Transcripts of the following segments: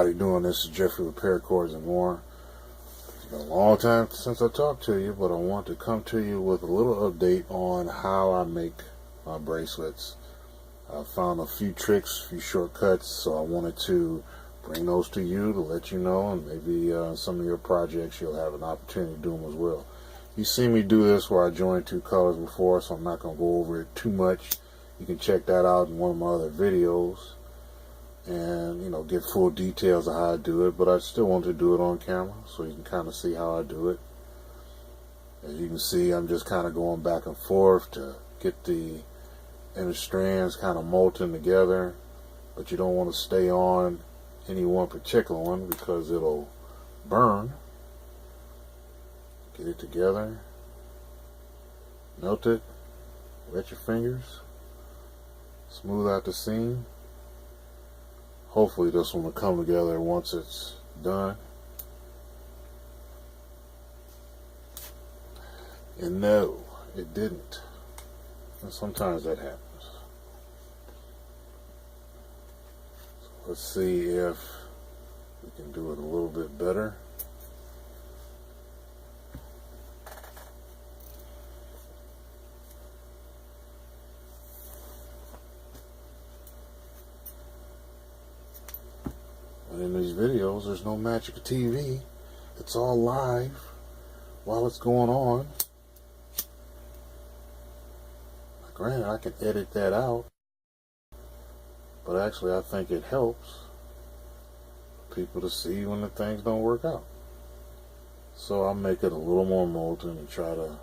everybody doing? This is Jeffrey with Paracords and More. It's been a long time since I talked to you, but I want to come to you with a little update on how I make my bracelets. I found a few tricks, a few shortcuts, so I wanted to bring those to you to let you know, and maybe some of your projects you'll have an opportunity to do them as well. You've seen me do this where I joined two colors before, so I'm not going to go over it too much. You can check that out in one of my other videos and, you know, get full details of how I do it, but I still want to do it on camera so you can kind of see how I do it. As you can see, I'm just kind of going back and forth to get the inner strands kind of molten together, but you don't want to stay on any one particular one because it'll burn. Get it together, melt it, wet your fingers, smooth out the seam. Hopefully this one will come together once it's done. And no, it didn't. And sometimes that happens. So let's see if we can do it a little bit better. And in these videos, there's no magic of TV. It's all live while it's going on. Granted, I can edit that out, but actually I think it helps people to see when the things don't work out. So I'll make it a little more molten and try to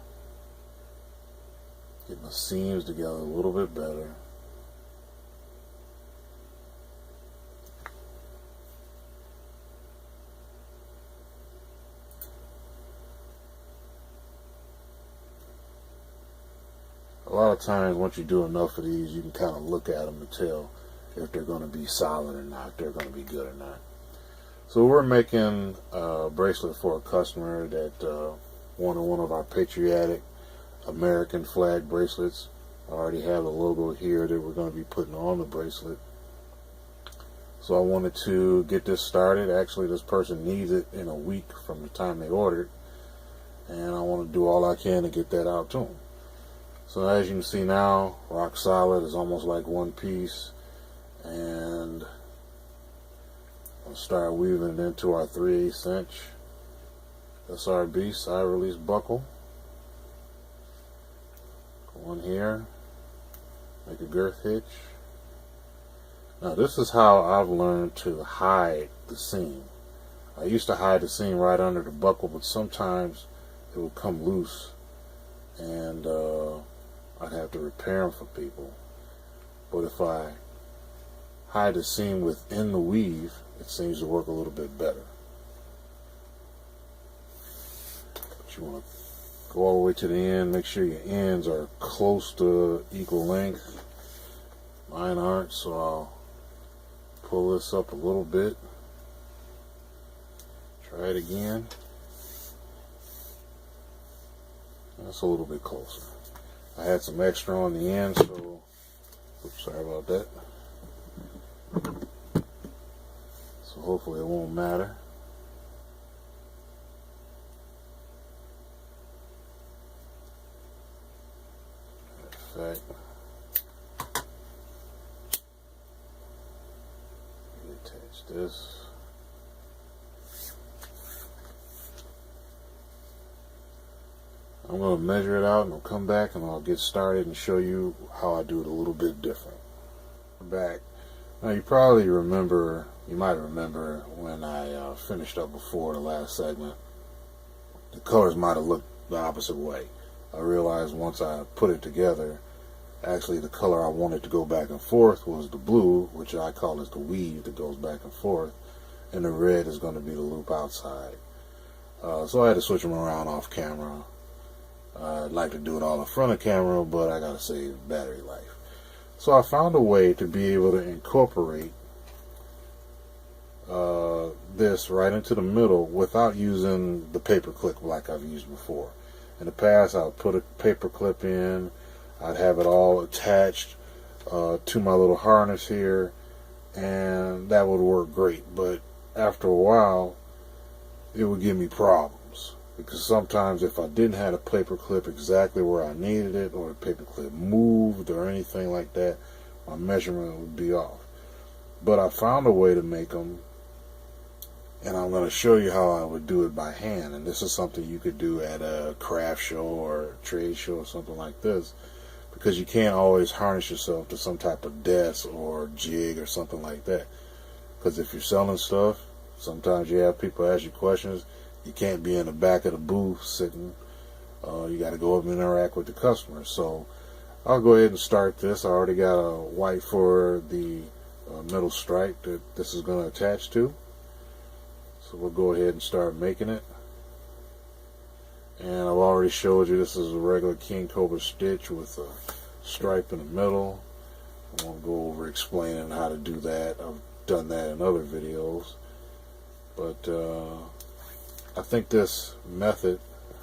get my seams together a little bit better. A lot of times, once you do enough of these, you can kind of look at them and tell if they're going to be solid or not, if they're going to be good or not. So we're making a bracelet for a customer that wanted one of our patriotic American flag bracelets. I already have a logo here that we're going to be putting on the bracelet. So I wanted to get this started. Actually, this person needs it in a week from the time they ordered, and I want to do all I can to get that out to them. So as you can see now, rock solid, is almost like one piece, and I'll start weaving it into our 3/8 inch SRB side release buckle. Go in here, make a girth hitch. Now this is how I've learned to hide the seam. I used to hide the seam right under the buckle, but sometimes it would come loose, and I'd have to repair them for people. But if I hide the seam within the weave, it seems to work a little bit better. But you want to go all the way to the end, make sure your ends are close to equal length. Mine aren't, so I'll pull this up a little bit. Try it again. That's a little bit closer. I had some extra on the end, so oops, sorry about that. So hopefully it won't matter. In fact, attach this. I'm going to measure it out and I'll come back and I'll get started and show you how I do it a little bit different. Back. Now you probably remember, you might remember when I finished up before the last segment, the colors might have looked the opposite way. I realized once I put it together, actually the color I wanted to go back and forth was the blue, which I call as the weave that goes back and forth, and the red is going to be the loop outside. So I had to switch them around off camera. I'd like to do it all in front of camera, but I gotta save battery life. So I found a way to be able to incorporate this right into the middle without using the paper clip like I've used before. In the past, I would put a paper clip in, I'd have it all attached to my little harness here, and that would work great. But after a while, it would give me problems. Because sometimes if I didn't have a paper clip exactly where I needed it, or the paper clip moved or anything like that, my measurement would be off. But I found a way to make them, and I'm going to show you how I would do it by hand. And this is something you could do at a craft show or a trade show or something like this, because you can't always harness yourself to some type of desk or jig or something like that. Because if you're selling stuff, sometimes you have people ask you questions. You can't be in the back of the booth sitting. You got to go up and interact with the customer. So I'll go ahead and start this. I already got a white for the middle stripe that this is going to attach to. So we'll go ahead and start making it. And I've already showed you this is a regular King Cobra stitch with a stripe in the middle. I won't go over explaining how to do that. I've done that in other videos. But I think this method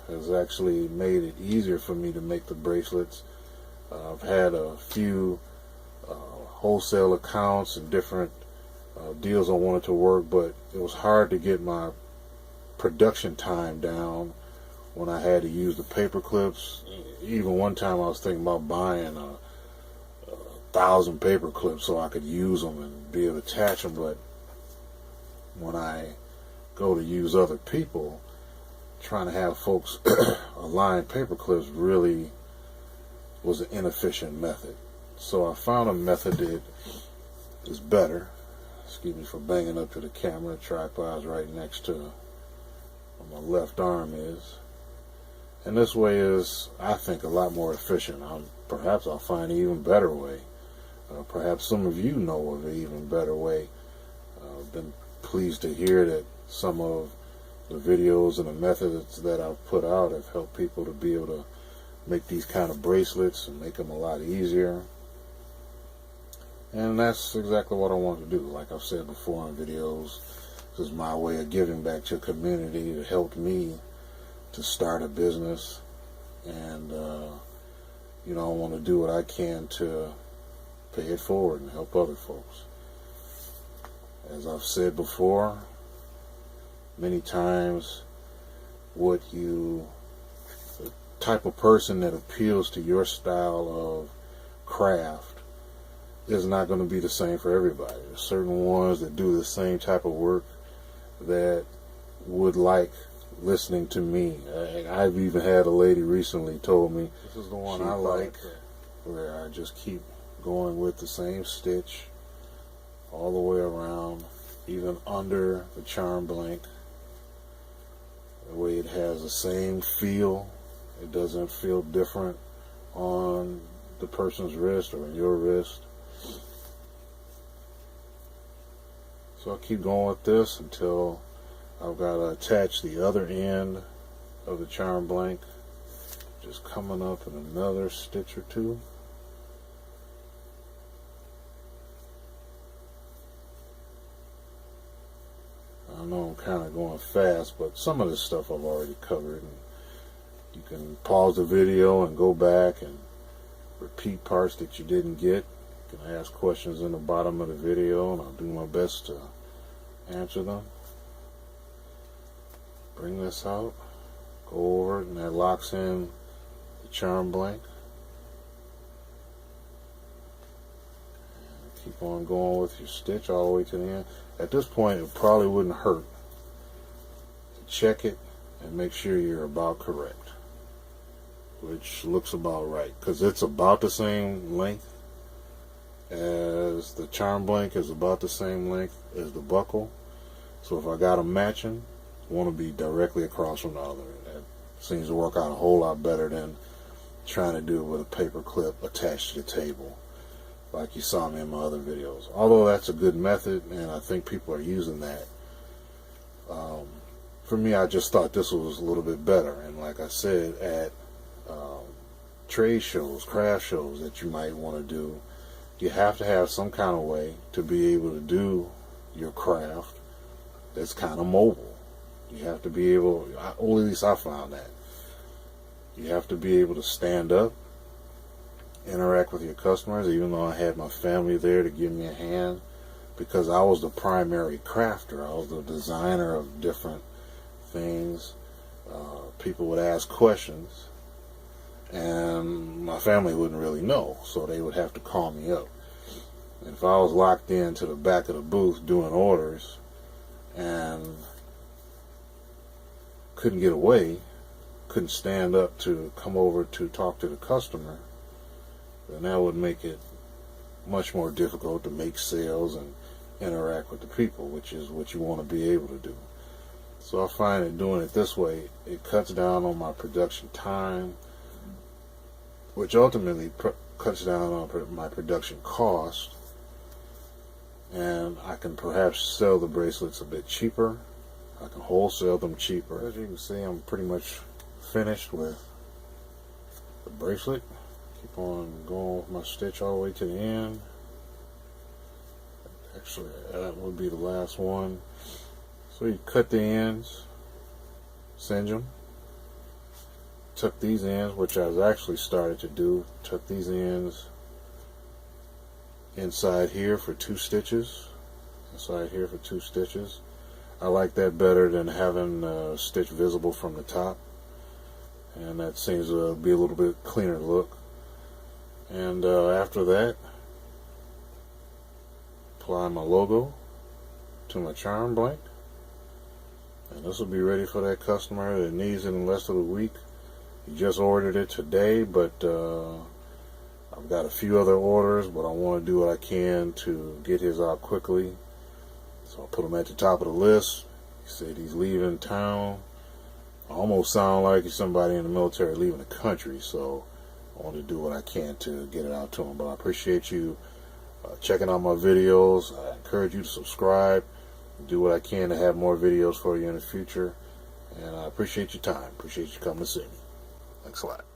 has actually made it easier for me to make the bracelets. I've had a few wholesale accounts and different deals I wanted to work, but it was hard to get my production time down when I had to use the paper clips. Even one time I was thinking about buying 1,000 paper clips so I could use them and be able to attach them, but when I go to use other people, trying to have folks align paper clips really was an inefficient method. So I found a method that is better. Excuse me for banging up to the camera. The tripod's right next to where my left arm is. And this way is, I think, a lot more efficient. Perhaps I'll find an even better way. Perhaps some of you know of an even better way. I've been pleased to hear that some of the videos and the methods that I've put out have helped people to be able to make these kind of bracelets and make them a lot easier. And that's exactly what I want to do. Like I've said before in videos, this is my way of giving back to a community that helped me to start a business. And you know, I want to do what I can to pay it forward and help other folks. As I've said before, many times the type of person that appeals to your style of craft is not going to be the same for everybody. There's certain ones that do the same type of work that would like listening to me. I've even had a lady recently told me, this is the one I like, where I just keep going with the same stitch all the way around, even under the charm blank. The way it has the same feel. It doesn't feel different on the person's wrist or your wrist. So I'll keep going with this until I've got to attach the other end of the charm blank. Just coming up in another stitch or two. I know I'm kind of going fast, but some of this stuff I've already covered. And you can pause the video and go back and repeat parts that you didn't get. You can ask questions in the bottom of the video, and I'll do my best to answer them. Bring this out, go over it, and that locks in the charm blank. And keep on going with your stitch all the way to the end. At this point, it probably wouldn't hurt to check it and make sure you're about correct, which looks about right, because it's about the same length as the charm blank, is about the same length as the buckle. So if I got them matching, I want to be directly across from the other. That seems to work out a whole lot better than trying to do it with a paper clip attached to the table like you saw me in my other videos. Although that's a good method, and I think people are using that. For me, I just thought this was a little bit better. And like I said, at trade shows, craft shows that you might want to do, you have to have some kind of way to be able to do your craft that's kind of mobile. You have to be able, or at least I found that, you have to be able to stand up, interact with your customers. Even though I had my family there to give me a hand because I was the primary crafter. I was the designer of different things. People would ask questions, and my family wouldn't really know, so they would have to call me up. And if I was locked into the back of the booth doing orders and couldn't get away, couldn't stand up to come over to talk to the customer, then that would make it much more difficult to make sales and interact with the people, which is what you want to be able to do. So I find that doing it this way, it cuts down on my production time, which ultimately cuts down on my production cost, and I can perhaps sell the bracelets a bit cheaper. I can wholesale them cheaper. As you can see, I'm pretty much finished with the bracelet. Keep on going with my stitch all the way to the end. Actually, that would be the last one. So you cut the ends, singe them, tuck these ends, which I've actually started to do, tuck these ends inside here for 2 stitches. Inside here for 2 stitches. I like that better than having a stitch visible from the top, and that seems to be a little bit cleaner look. And after that, apply my logo to my charm blank, and this will be ready for that customer that needs it in less than a week. He just ordered it today, but I've got a few other orders, but I want to do what I can to get his out quickly. So I'll put him at the top of the list. He said he's leaving town. I almost sound like he's somebody in the military leaving the country, so I want to do what I can to get it out to him. But I appreciate you checking out my videos. I encourage you to subscribe, do what I can to have more videos for you in the future, and I appreciate your time. Appreciate you coming to see me. Thanks a lot.